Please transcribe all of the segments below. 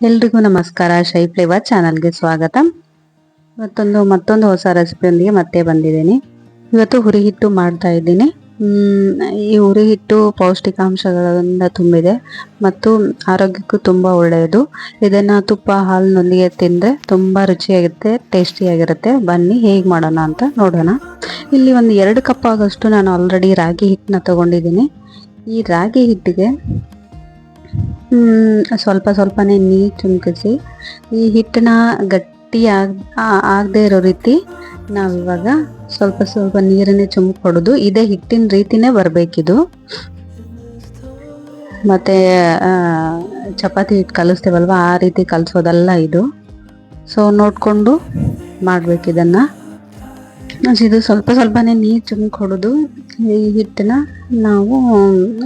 ಎಲ್ರಿಗೂ ನಮಸ್ಕಾರ. ಶೈ ಫ್ಲೇವರ್ ಚಾನಲ್ಗೆ ಸ್ವಾಗತ. ಮತ್ತೊಂದು ಹೊಸ ರೆಸಿಪಿಯೊಂದಿಗೆ ಮತ್ತೆ ಬಂದಿದ್ದೀನಿ. ಇವತ್ತು ಹುರಿ ಹಿಟ್ಟು ಮಾಡ್ತಾ ಇದ್ದೀನಿ. ಈ ಹುರಿ ಹಿಟ್ಟು ಪೌಷ್ಟಿಕಾಂಶಗಳಿಂದ ತುಂಬಿದೆ ಮತ್ತು ಆರೋಗ್ಯಕ್ಕೂ ತುಂಬಾ ಒಳ್ಳೆಯದು. ಇದನ್ನ ತುಪ್ಪ ಹಾಲಿನೊಂದಿಗೆ ತಿಂದರೆ ತುಂಬಾ ರುಚಿಯಾಗಿರುತ್ತೆ, ಟೇಸ್ಟಿಯಾಗಿರುತ್ತೆ. ಬನ್ನಿ ಹೇಗೆ ಮಾಡೋಣ ಅಂತ ನೋಡೋಣ. ಇಲ್ಲಿ ಒಂದು 2 ಕಪ್ ಆಗೋಷ್ಟು ನಾನು ಆಲ್ರೆಡಿ ರಾಗಿ ಹಿಟ್ಟನ್ನ ತಗೊಂಡಿದ್ದೀನಿ. ಈ ರಾಗಿ ಹಿಟ್ಟಿಗೆ ಸ್ವಲ್ಪನೇ ನೀರು ಚುಮಕಿಸಿ ಈ ಹಿಟ್ಟನ್ನ ಗಟ್ಟಿ ಆಗದೆ ಇರೋ ರೀತಿ ನಾವಿವಾಗ ಸ್ವಲ್ಪ ನೀರನ್ನೇ ಹೊಡೆದು ಇದೇ ಹಿಟ್ಟಿನ ರೀತಿನೇ ಬರಬೇಕಿದು. ಮತ್ತೆ ಚಪಾತಿ ಹಿಟ್ಟು ಕಲಿಸ್ತೀವಲ್ವ ಆ ರೀತಿ ಕಲಿಸೋದಲ್ಲ ಇದು. ಸೊ ನೋಡಿಕೊಂಡು ಮಾಡ್ಬೇಕಿದನ್ನ. ಇದು ಸ್ವಲ್ಪನೇ ನೀರು ಹೊಡೆದು ಈ ಹಿಟ್ಟನ್ನ ನಾವು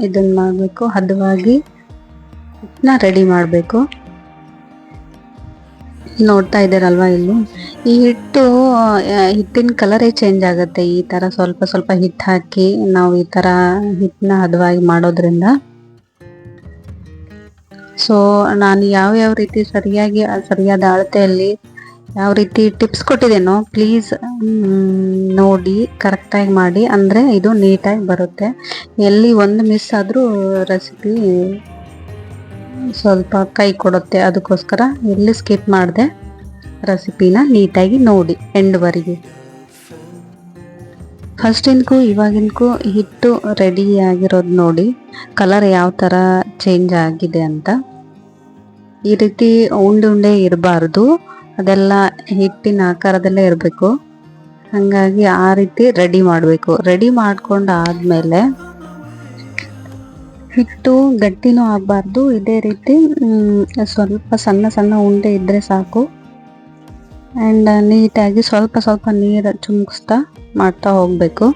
ಇದನ್ನ ಮಾಡಬೇಕು, ಹದವಾಗಿ ರೆಡಿ ಮಾಡಬೇಕು. ನೋಡ್ತಾ ಇದ್ದೀರಲ್ವಾ, ಇಲ್ಲಿ ಈ ಹಿಟ್ಟಿನ ಕಲರೇ ಚೇಂಜ್ ಆಗುತ್ತೆ. ಈ ತರ ಸ್ವಲ್ಪ ಹಿಟ್ಟು ಹಾಕಿ ನಾವು ಈ ತರ ಹಿಟ್ಟನ್ನ ಹದವಾಗಿ ಮಾಡೋದ್ರಿಂದ. ಸೊ ನಾನು ಯಾವ ರೀತಿ ಸರಿಯಾದ ಅಳತೆಯಲ್ಲಿ ಯಾವ ರೀತಿ ಟಿಪ್ಸ್ ಕೊಟ್ಟಿದ್ದೇನೋ ಪ್ಲೀಸ್ ನೋಡಿ ಕರೆಕ್ಟಾಗಿ ಮಾಡಿ, ಅಂದರೆ ಇದು ನೀಟಾಗಿ ಬರುತ್ತೆ. ಎಲ್ಲಿ ಒಂದು ಮಿಸ್ ಆದರೂ ರೆಸಿಪಿ ಸ್ವಲ್ಪ ಕೈ ಕೊಡುತ್ತೆ. ಅದಕ್ಕೋಸ್ಕರ ಎಲ್ಲಿ ಸ್ಕಿಪ್ ಮಾಡಿದೆ ರೆಸಿಪಿನ ನೀಟಾಗಿ ನೋಡಿ ಎಂಡ್ವರೆಗೆ. ಫಸ್ಟಿನ್ಗೂ ಇವಾಗಿನ್ಗೂ ಹಿಟ್ಟು ರೆಡಿ ಆಗಿರೋದು ನೋಡಿ, ಕಲರ್ ಯಾವ ಥರ ಚೇಂಜ್ ಆಗಿದೆ ಅಂತ. ಈ ರೀತಿ ಉಂಡೆ ಇರಬಾರ್ದು, ಅದೆಲ್ಲ ಹಿಟ್ಟಿನ ಆಕಾರದಲ್ಲೇ ಇರಬೇಕು. ಹಾಗಾಗಿ ಆ ರೀತಿ ರೆಡಿ ಮಾಡಬೇಕು. ರೆಡಿ ಮಾಡ್ಕೊಂಡಾದ್ಮೇಲೆ ಹಿಟ್ಟು ಗಟ್ಟಿನೂ ಆಗಬಾರ್ದು, ಇದೇ ರೀತಿ ಸ್ವಲ್ಪ ಸಣ್ಣ ಉಂಡೆ ಇದ್ದರೆ ಸಾಕು. ಆ್ಯಂಡ್ ನೀಟಾಗಿ ಸ್ವಲ್ಪ ನೀರು ಚುಮುಕಿಸ್ತಾ ಮಾಡ್ತಾ ಹೋಗಬೇಕು.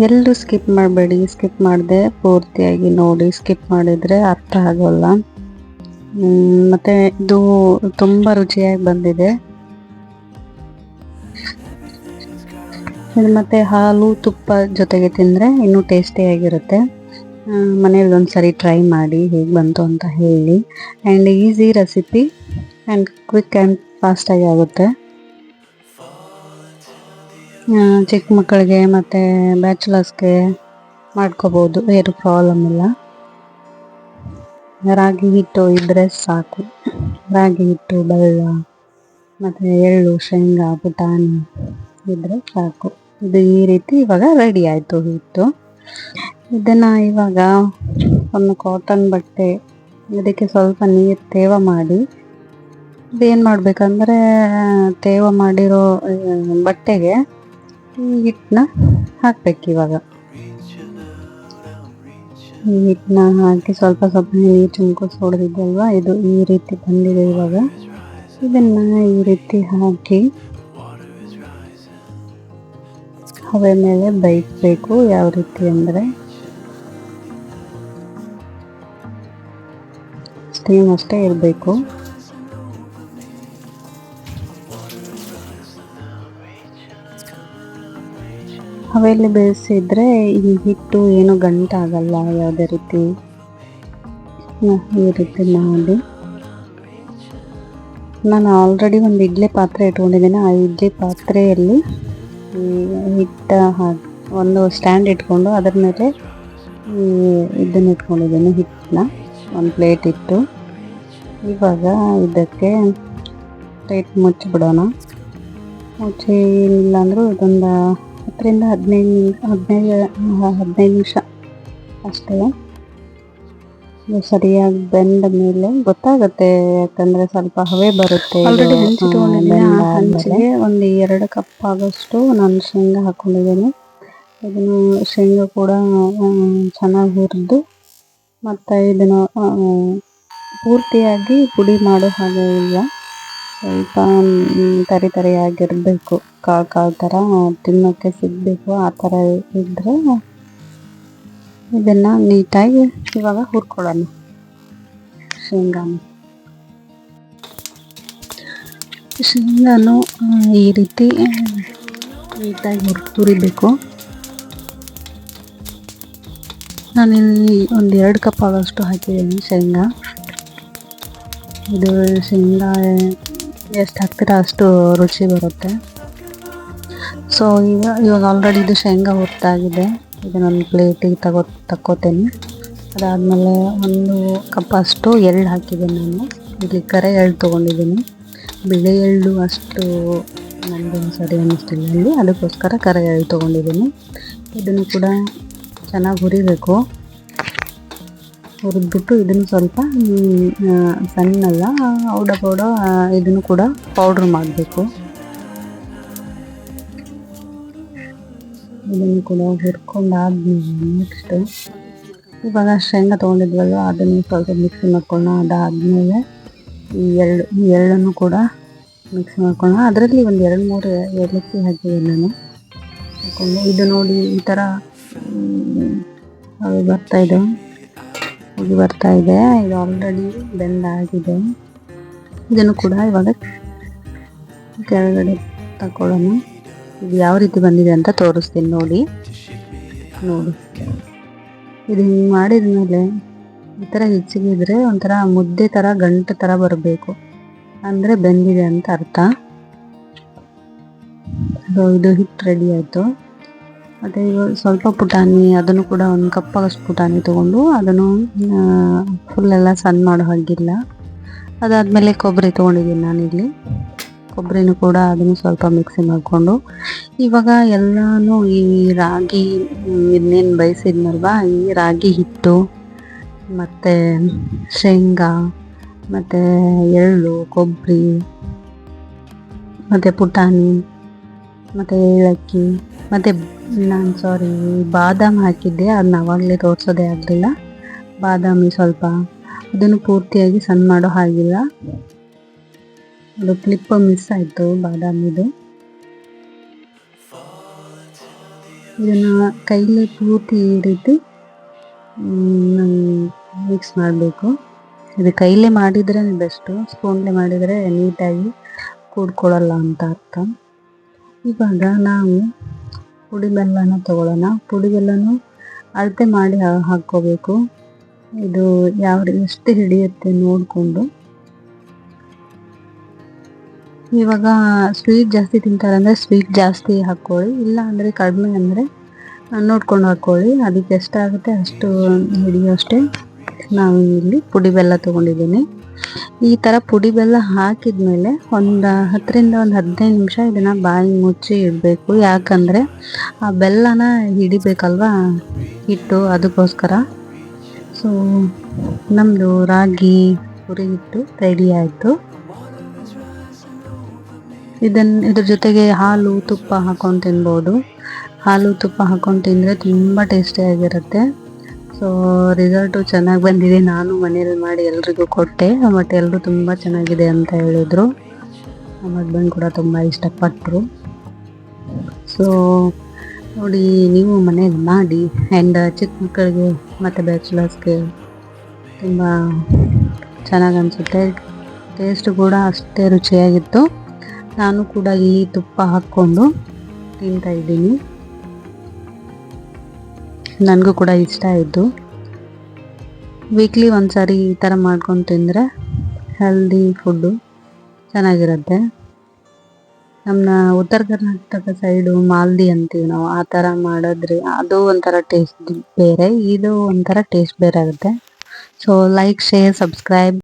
ಎಲ್ಲರೂ ಸ್ಕಿಪ್ ಮಾಡಬೇಡಿ. ಸ್ಕಿಪ್ ಮಾಡದೆ ಪೂರ್ತಿಯಾಗಿ ನೋಡಿ. ಸ್ಕಿಪ್ ಮಾಡಿದರೆ ಅರ್ಥ ಆಗೋಲ್ಲ. ಮತ್ತು ಇದು ತುಂಬ ರುಚಿಯಾಗಿ ಬಂದಿದೆ. ಮತ್ತು ಹಾಲು ತುಪ್ಪ ಜೊತೆಗೆ ತಿಂದರೆ ಇನ್ನೂ ಟೇಸ್ಟಿಯಾಗಿರುತ್ತೆ. ಮನೇಲಿ ಒಂದ್ಸರಿ ಟ್ರೈ ಮಾಡಿ ಹೇಗೆ ಬಂತು ಅಂತ ಹೇಳಿ. And easy recipe and quick and ಫಾಸ್ಟಾಗಿ ಆಗುತ್ತೆ. ಚಿಕ್ಕ ಮಕ್ಕಳಿಗೆ ಮತ್ತು ಬ್ಯಾಚುಲರ್ಸ್ಗೆ ಮಾಡ್ಕೋಬೋದು, ಏನು ಪ್ರಾಬ್ಲಮ್ ಇಲ್ಲ. ರಾಗಿ ಹಿಟ್ಟು ಇದ್ದರೆ ಸಾಕು. ರಾಗಿ ಹಿಟ್ಟು, ಬೆಲ್ಲ ಮತ್ತು ಎಳ್ಳು, ಶೇಂಗಾ, ಪುಟಾಣಿ ಇದ್ದರೆ ಸಾಕು. ಇದು ಈ ರೀತಿ ಇವಾಗ ರೆಡಿ ಆಯಿತು ಹಿಟ್ಟು. ಇದನ್ನು ಇವಾಗ ಒಂದು ಕಾಟನ್ ಬಟ್ಟೆ, ಇದಕ್ಕೆ ಸ್ವಲ್ಪ ನೀರು ತೇವ ಮಾಡಿ, ಇದೇನು ಮಾಡಬೇಕಂದ್ರೆ ತೇವ ಮಾಡಿರೋ ಬಟ್ಟೆಗೆ ಈ ಹಿಟ್ಟನ್ನ ಹಾಕಬೇಕು. ಇವಾಗ ಈ ಹಿಟ್ಟನ್ನ ಹಾಕಿ ಸ್ವಲ್ಪ ನೀರು ಚುಮಕಿಸಿ ಹೊಡೆದಿದ್ದಲ್ವ, ಇದು ಈ ರೀತಿ ಬಂದಿದೆ. ಇವಾಗ ಇದನ್ನು ಈ ರೀತಿ ಹಾಕಿ ಹವೆ ಮೇಲೆ ಬೇಯಿಸಬೇಕು. ಯಾವ ರೀತಿ ಅಂದರೆ ಸ್ಟೀಮ್ ಅಷ್ಟೇ ಇರಬೇಕು. ಹವೆಯಲ್ಲಿ ಬೇಯಿಸಿದ್ರೆ ಈ ಹಿಟ್ಟು ಏನು ಗಂಟಾಗಲ್ಲ. ಯಾವುದೇ ರೀತಿ ಈ ರೀತಿ ಮಾಡಿ, ನಾನು ಆಲ್ರೆಡಿ ಒಂದು ಇಡ್ಲಿ ಪಾತ್ರೆ ಇಟ್ಕೊಂಡಿದ್ದೀನಿ. ಆ ಇಡ್ಲಿ ಪಾತ್ರೆಯಲ್ಲಿ ಹಿಟ್ಟು ಹಾಕಿ ಒಂದು ಸ್ಟ್ಯಾಂಡ್ ಇಟ್ಕೊಂಡು ಅದರ ಮೇಲೆ ಇದನ್ನು ಇಟ್ಕೊಂಡಿದ್ದೀನಿ, ಹಿಟ್ಟನ್ನ ಒಂದು ಪ್ಲೇಟ್ ಇಟ್ಟು. ಇವಾಗ ಇದಕ್ಕೆ ಪ್ಲೇಟ್ ಮುಚ್ಚಿಬಿಡೋಣ. ಮುಚ್ಚಿ ಇಲ್ಲಾಂದರೂ ಇದೊಂದು 10 ರಿಂದ 15 ನಿಮಿಷ ಅಷ್ಟೇ. ಸರಿಯಾಗಿ ಬೆಂದ ಮೇಲೆ ಗೊತ್ತಾಗುತ್ತೆ, ಯಾಕಂದರೆ ಸ್ವಲ್ಪ ಹವೆ ಬರುತ್ತೆ. ಆಲ್ರೆಡಿ ಹಂಚಿಗೆ ಒಂದು 2 ಕಪ್ ಆಗೋಷ್ಟು ನಾನು ಶೇಂಗಾ ಹಾಕ್ಕೊಂಡಿದ್ದೀನಿ. ಇದನ್ನು ಶೇಂಗಾ ಕೂಡ ಚೆನ್ನಾಗಿ ಹುರಿದು, ಮತ್ತು ಇದನ್ನು ಪೂರ್ತಿಯಾಗಿ ಪುಡಿ ಮಾಡೋ ಹಾಗೆ ಇಲ್ಲ, ಸ್ವಲ್ಪ ತರಿಯಾಗಿರಬೇಕು. ಕಾಳು ಥರ ತಿನ್ನೋಕ್ಕೆ ಸಿಗಬೇಕು. ಆ ಥರ ಇದ್ದರೆ ಇದನ್ನು ನೀಟಾಗಿ ಇವಾಗ ಹುರ್ಕೊಳ್ಳೋಣ. ಶೇಂಗಾನು ಈ ರೀತಿ ನೀಟಾಗಿ ತುರಿಬೇಕು. ನಾನಿಲ್ಲಿ ಒಂದು 2 ಕಪ್ ಆಗೋಷ್ಟು ಹಾಕಿದ್ದೀನಿ ಶೇಂಗಾ. ಇದು ಶೇಂಗಾ ಎಷ್ಟು ಹಾಕ್ತೀರ ಅಷ್ಟು ರುಚಿ ಬರುತ್ತೆ. ಸೊ ಇವಾಗ ಆಲ್ರೆಡಿ ಇದು ಶೇಂಗಾ ಹುರಿದಾಗಿದೆ. ಇದನ್ನೊಂದು ಪ್ಲೇಟಿಗೆ ತಕ್ಕೋತೇನೆ. ಅದಾದಮೇಲೆ 1 ಕಪ್ ಅಷ್ಟು ಎಳ್ಳು ಹಾಕಿದ್ದೀನಿ ನಾನು. ಇಲ್ಲಿ ಕರೆ ಎಳ್ಳು ತೊಗೊಂಡಿದ್ದೀನಿ. ಬಿಳಿ ಎಳ್ಳು ಅಷ್ಟು ನನಗೇನು ಸರಿ ಅನ್ನಿಸ್ತಿಲ್ಲ ಇಲ್ಲಿ, ಅದಕ್ಕೋಸ್ಕರ ಕರೆ ಎಳ್ಳು ತೊಗೊಂಡಿದ್ದೀನಿ. ಇದನ್ನು ಕೂಡ ಚೆನ್ನಾಗಿ ಹುರಿಬೇಕು. ಹುರಿದ್ಬಿಟ್ಟು ಇದನ್ನು ಸ್ವಲ್ಪ ಸಣ್ಣಲ್ಲ ಔಡ ಇದನ್ನು ಕೂಡ ಪೌಡ್ರ್ ಮಾಡಬೇಕು. ಇದನ್ನು ಕೂಡ ಹುರ್ಕೊಂಡಾದ್ಮೇಲೆ ನೆಕ್ಸ್ಟು ಇವಾಗ ಶೇಂಗಾ ತೊಗೊಂಡಿದ್ವಲ್ವ ಅದನ್ನು ಸ್ವಲ್ಪ ಮಿಕ್ಸಿ ಮಾಡ್ಕೊಳ್ಳೋಣ. ಅದಾದಮೇಲೆ ಈ ಎಳ್ಳನ್ನು ಕೂಡ ಮಿಕ್ಸ್ ಮಾಡ್ಕೊಳ್ಳೋಣ. ಅದರಲ್ಲಿ ಒಂದು 2-3 ಏಲಕ್ಕಿ ಹಾಕಿದ್ದೀನಿ ನಾನು. ಹಾಕ್ಕೊಂಡು ಇದು ನೋಡಿ ಈ ಥರ ಬರ್ತಾ ಇದೆ. ಇದು ಆಲ್ರೆಡಿ ಬೆಂದಾಗಿದೆ. ಇದನ್ನು ಕೂಡ ಇವಾಗ ಕೆಳಗಡೆ ತಗೊಳ್ಳೋಣ. ಇದು ಯಾವ ರೀತಿ ಬಂದಿದೆ ಅಂತ ತೋರಿಸ್ತೀನಿ ನೋಡಿ. ಇದು ಹಿಂಗೆ ಮಾಡಿದ್ಮೇಲೆ ಈ ಥರ ಹೆಚ್ಚಿಗೆ ಇದ್ರೆ ಒಂಥರ ಮುದ್ದೆ ಥರ ಗಂಟು ಥರ ಬರಬೇಕು, ಅಂದರೆ ಬೆಂದಿದೆ ಅಂತ ಅರ್ಥ. ಸೊ ಇದು ಹಿಟ್ಟು ರೆಡಿ ಆಯಿತು. ಮತ್ತು ಇವಾಗ ಸ್ವಲ್ಪ ಪುಟಾಣಿ, ಅದನ್ನು ಕೂಡ 1 ಕಪ್ ಆಗಷ್ಟು ಪುಟಾಣಿ ತೊಗೊಂಡು ಅದನ್ನು ಫುಲ್ಲೆಲ್ಲ ಸಣ್ಣ ಮಾಡೋ ಹಾಗಿಲ್ಲ. ಅದಾದಮೇಲೆ ಕೊಬ್ಬರಿ ತೊಗೊಂಡಿದ್ದೀನಿ ನಾನಿಲ್ಲಿ. ಕೊಬ್ಬರಿನೂ ಕೂಡ ಅದನ್ನು ಸ್ವಲ್ಪ ಮಿಕ್ಸಿ ಮಾಡಿಕೊಂಡು ಇವಾಗ ಎಲ್ಲನೂ ಈ ರಾಗಿ ಇದನ್ನೇನು ಬೇಯಿಸಿದ್ನಲ್ವ, ಈ ರಾಗಿ ಹಿಟ್ಟು ಮತ್ತು ಶೇಂಗಾ ಮತ್ತು ಎಳ್ಳು, ಕೊಬ್ಬರಿ ಮತ್ತು ಪುಟಾಣಿ ಮತ್ತು ಏಲಕ್ಕಿ ಮತ್ತು ಬಾದಾಮಿ ಹಾಕಿದ್ದೆ. ಅದನ್ನ ಆವಾಗಲೇ ತೋರಿಸೋದೇ ಆಗಲಿಲ್ಲ. ಬಾದಾಮಿ ಸ್ವಲ್ಪ, ಅದನ್ನು ಪೂರ್ತಿಯಾಗಿ ಸಣ್ಣ ಮಾಡೋ ಹಾಗಿಲ್ಲ, ಅದು ಕ್ಲಿಪ್ ಮಿಸ್ ಆಯಿತು ಬಾದಾಮಿದು. ಇದನ್ನು ಕೈಲೇ ಪೂರ್ತಿ ಈ ರೀತಿ ಮಿಕ್ಸ್ ಮಾಡಬೇಕು. ಇದು ಕೈಲೇ ಮಾಡಿದ್ರೆ ಬೆಸ್ಟು, ಸ್ಪೂನ್ಲೇ ಮಾಡಿದರೆ ನೀಟಾಗಿ ಕೂಡ್ಕೊಳ್ಳಲ್ಲ ಅಂತ ಅರ್ಥ. ಇವಾಗ ನಾವು ಪುಡಿ ಬೆಲ್ಲನ ತೊಗೊಳ್ಳೋಣ. ಪುಡಿ ಬೆಲ್ಲನೂ ಅಳತೆ ಮಾಡಿ ಹಾಕ್ಕೋಬೇಕು. ಇದು ಎಷ್ಟು ಹಿಡಿಯುತ್ತೆ ನೋಡಿಕೊಂಡು. ಇವಾಗ ಸ್ವೀಟ್ ಜಾಸ್ತಿ ತಿಂತಾರೆ ಅಂದರೆ ಸ್ವೀಟ್ ಜಾಸ್ತಿ ಹಾಕ್ಕೊಳ್ಳಿ, ಇಲ್ಲ ಅಂದರೆ ಕಡಿಮೆ ಅಂದರೆ ನೋಡ್ಕೊಂಡು ಹಾಕ್ಕೊಳ್ಳಿ. ಅದಕ್ಕೆ ಎಷ್ಟಾಗುತ್ತೆ ಅಷ್ಟು ಹಿಡಿಯೋಷ್ಟೇ ನಾನು ಇಲ್ಲಿ ಪುಡಿ ಬೆಲ್ಲ ತೊಗೊಂಡಿದ್ದೀನಿ. ಈ ಥರ ಪುಡಿ ಬೆಲ್ಲ ಹಾಕಿದ್ಮೇಲೆ ಒಂದು 10ರಿಂದ 15 ನಿಮಿಷ ಇದನ್ನು ಬಾಯಿ ಮುಚ್ಚಿ ಇಡಬೇಕು. ಯಾಕಂದರೆ ಆ ಬೆಲ್ಲನ ಹಿಡಿಬೇಕಲ್ವ ಹಿಟ್ಟು, ಅದಕ್ಕೋಸ್ಕರ. ಸೊ ನಮ್ಮದು ರಾಗಿ ಹುರಿ ಹಿಟ್ಟು ರೆಡಿ ಆಯಿತು. ಇದ್ರ ಜೊತೆಗೆ ಹಾಲು ತುಪ್ಪ ಹಾಕ್ಕೊಂಡು ತಿನ್ಬೋದು. ಹಾಲು ತುಪ್ಪ ಹಾಕ್ಕೊಂಡು ತಿಂದರೆ ತುಂಬ ಟೇಸ್ಟಿಯಾಗಿರುತ್ತೆ. ಸೊ ರಿಸಲ್ಟು ಚೆನ್ನಾಗಿ ಬಂದಿದೆ. ನಾನು ಮನೇಲಿ ಮಾಡಿ ಎಲ್ರಿಗೂ ಕೊಟ್ಟೆ, ಮತ್ತು ಎಲ್ಲರೂ ತುಂಬ ಚೆನ್ನಾಗಿದೆ ಅಂತ ಹೇಳಿದರು. ನಮ್ಮ ಹಸ್ಬೆಂಡ್ ಕೂಡ ತುಂಬ ಇಷ್ಟಪಟ್ಟರು. ಸೊ ನೋಡಿ, ನೀವು ಮನೇಲಿ ಮಾಡಿ. ಆ್ಯಂಡ್ ಚಿಕ್ಕ ಮಕ್ಕಳಿಗೆ ಮತ್ತು ಬ್ಯಾಚುಲರ್ಸ್ಗೆ ತುಂಬ ಚೆನ್ನಾಗಿ ಅನಿಸುತ್ತೆ. ಟೇಸ್ಟ್ ಕೂಡ ಅಷ್ಟೇ ರುಚಿಯಾಗಿತ್ತು. ನಾನು ಕೂಡ ಈ ತುಪ್ಪ ಹಾಕ್ಕೊಂಡು ತಿಂತಾಯಿದ್ದೀನಿ. ನನಗೂ ಕೂಡ ಇಷ್ಟ ಆಯಿತು. ವೀಕ್ಲಿ ಒಂದ್ಸಾರಿ ಈ ಥರ ಮಾಡ್ಕೊಂಡು ತಿಂದರೆ ಹೆಲ್ದಿ ಫುಡ್ಡು ಚೆನ್ನಾಗಿರುತ್ತೆ. ನಮ್ಮ ಉತ್ತರ ಕರ್ನಾಟಕ ಸೈಡು ಮಾಲ್ದಿ ಅಂತೀವಿ ನಾವು. ಆ ಥರ ಮಾಡಿದ್ರೆ ಅದು ಒಂಥರ ಟೇಸ್ಟ್ ಬೇರೆ, ಇದು ಒಂಥರ ಟೇಸ್ಟ್ ಬೇರೆ ಆಗುತ್ತೆ. So like, share, subscribe.